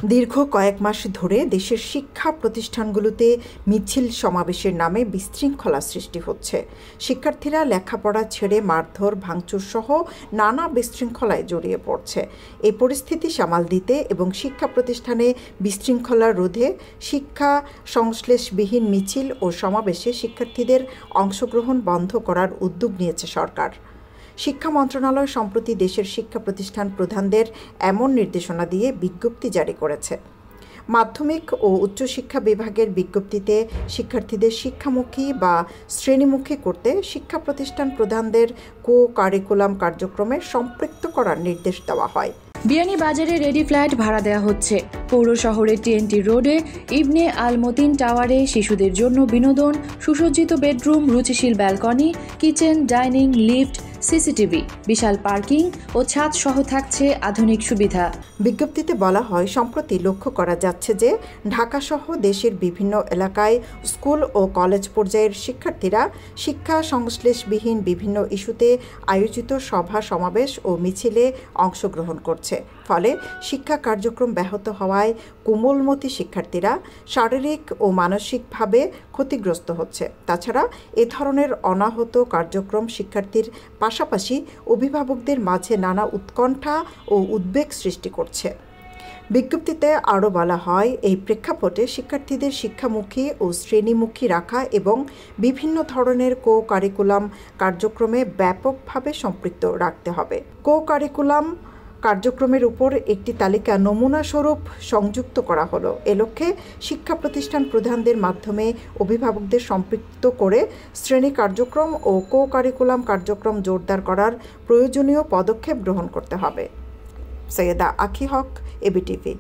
দীর্ঘ কয়েক মাস ধরে দেশের শিক্ষা প্রতিষ্ঠানগুলোতে মিছিল সমাবেশের নামে বিশৃঙ্খলা সৃষ্টি হচ্ছে। শিক্ষার্থীরা লেখাপড়া ছেড়ে মারধর, ভাঙচুর সহ নানা বিশৃঙ্খলায় জড়িয়ে পড়ছে। এই পরিস্থিতি সামাল দিতে এবং শিক্ষা প্রতিষ্ঠানে বিশৃঙ্খলা রোধে শিক্ষা সংশ্লেষবিহীন মিছিল ও সমাবেশে শিক্ষার্থীদের অংশগ্রহণ বন্ধ করার উদ্যোগ নিয়েছে সরকার। শিক্ষা মন্ত্রণালয় সম্প্রতি দেশের শিক্ষা প্রতিষ্ঠান প্রধানদের এমন নির্দেশনা দিয়ে বিজ্ঞপ্তি জারি করেছে। মাধ্যমিক ও উচ্চশিক্ষা বিভাগের বিজ্ঞপ্তিতে শিক্ষার্থীদের শিক্ষামুখী বা শ্রেণীমুখী করতে শিক্ষা প্রতিষ্ঠান প্রধানদের কো-কারিকুলাম কার্যক্রমে সম্পৃক্ত করার নির্দেশ দেওয়া হয়। বিয়ানীবাজারে রেডি ফ্ল্যাট ভাড়া দেওয়া হচ্ছে। পৌর শহরের টিএনটি রোডে ইবনে আল মতিন টাওয়ারে শিশুদের জন্য বিনোদন, সুসজ্জিত বেডরুম, রুচিশীল balcony, kitchen, dining, lift, CCTV, বিশাল পার্কিং ও ছাদ সহ থাকছে আধুনিক সুবিধা। বিজ্ঞপ্তিতে বলা হয়, সম্প্রতি লক্ষ্য করা যাচ্ছে যে ঢাকাসহ দেশের বিভিন্ন এলাকায় স্কুল ও কলেজ পর্যায়ের শিক্ষার্থীরা শিক্ষা সংশ্লেষবিহীন বিভিন্ন ইস্যুতে আয়োজিত সভা সমাবেশ ও মিছিলে অংশগ্রহণ করছে। ফলে শিক্ষা কার্যক্রম ব্যাহত হওয়ায় কোমলমতি শিক্ষার্থীরা শারীরিক ও মানসিকভাবে ক্ষতিগ্রস্ত হচ্ছে। তাছাড়া এ ধরনের অনাহত কার্যক্রম শিক্ষার্থীর পাশাপাশি অভিভাবকদের মাঝে নানা উৎকণ্ঠা ও উদ্বেগ সৃষ্টি করছে। বিজ্ঞপ্তিতে আরও বলা হয়, এই প্রেক্ষাপটে শিক্ষার্থীদের শিক্ষামুখী ও শ্রেণীমুখী রাখা এবং বিভিন্ন ধরনের কো-কারিকুলাম কার্যক্রমে ব্যাপকভাবে সম্পৃক্ত রাখতে হবে। কো-কারিকুলাম কার্যক্রমের উপর একটি তালিকা নমুনা স্বরূপ সংযুক্ত করা হলো। এ লক্ষ্যে শিক্ষা প্রতিষ্ঠান প্রধানদের মাধ্যমে অভিভাবকদের সম্পৃক্ত করে শ্রেণী কার্যক্রম ও কো-কারিকুলাম কার্যক্রম জোরদার করার প্রয়োজনীয় পদক্ষেপ গ্রহণ করতে হবে। সৈয়দা আখি হক, এবিটিভি।